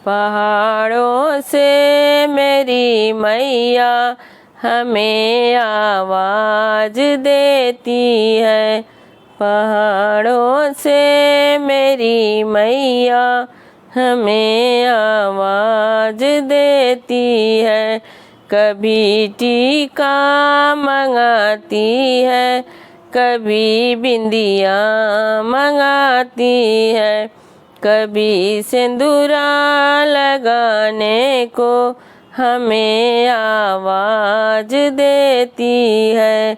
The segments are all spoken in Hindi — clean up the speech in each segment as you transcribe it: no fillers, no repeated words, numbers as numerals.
पहाड़ों से मेरी मैया हमें आवाज़ देती है। पहाड़ों से मेरी मैया हमें आवाज़ देती है। कभी टीका मंगाती है, कभी बिंदिया मंगाती है, कभी सिंदूरा लगाने को हमें आवाज़ देती है।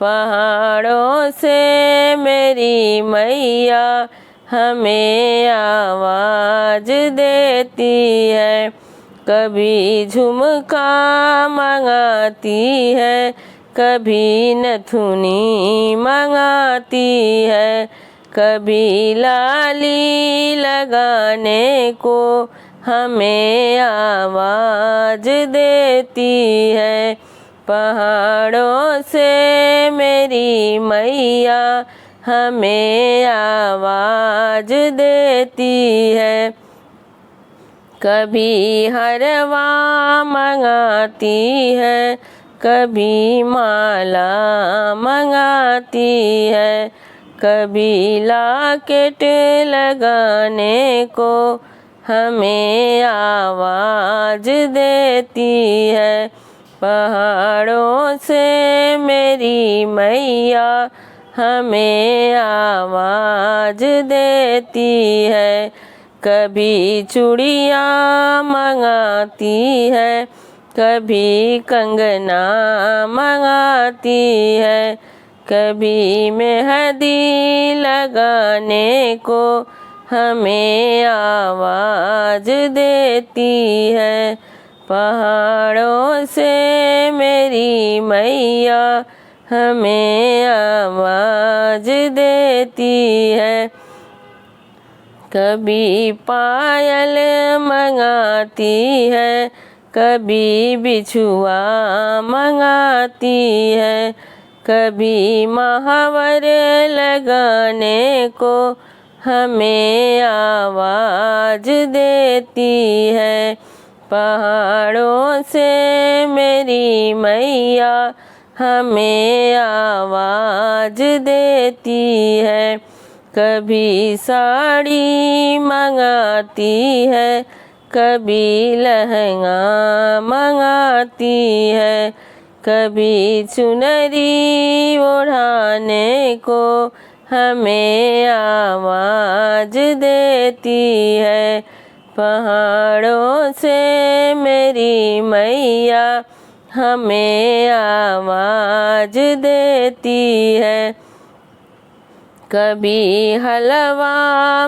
पहाड़ों से मेरी मैया हमें आवाज़ देती है। कभी झुमका मंगाती है, कभी नथुनी मंगाती है, कभी लाली लगाने को हमें आवाज़ देती है। पहाड़ों से मेरी मैया हमें आवाज़ देती है। कभी हरवा मंगाती है, कभी माला मंगाती है, कभी लॉकेट लगाने को हमें आवाज़ देती है। पहाड़ों से मेरी मैया हमें आवाज़ देती है। कभी चूड़ियाँ मंगाती है, कभी कंगना मंगाती है, कभी मेहंदी लगाने को हमें आवाज़ देती है। पहाड़ों से मेरी मैया हमें आवाज़ देती है। कभी पायल मंगाती है, कभी बिछुआ मंगाती है, कभी महावर लगाने को हमें आवाज़ देती है। पहाड़ों से मेरी मैया हमें आवाज़ देती है। कभी साड़ी मंगाती है, कभी लहंगा मंगाती है, कभी चुनरी ओढ़ाने को हमें आवाज़ देती है। पहाड़ों से मेरी मैया हमें आवाज़ देती है। कभी हलवा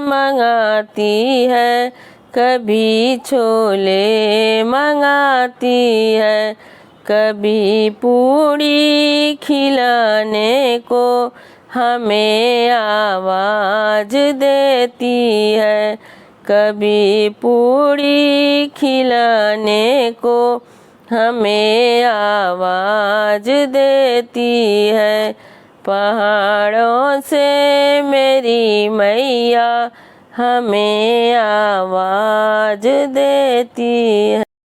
मंगाती है, कभी छोले मंगाती है, कभी पूड़ी खिलाने को हमें आवाज़ देती है। कभी पूड़ी खिलाने को हमें आवाज़ देती है। पहाड़ों से मेरी मैया हमें आवाज़ देती है।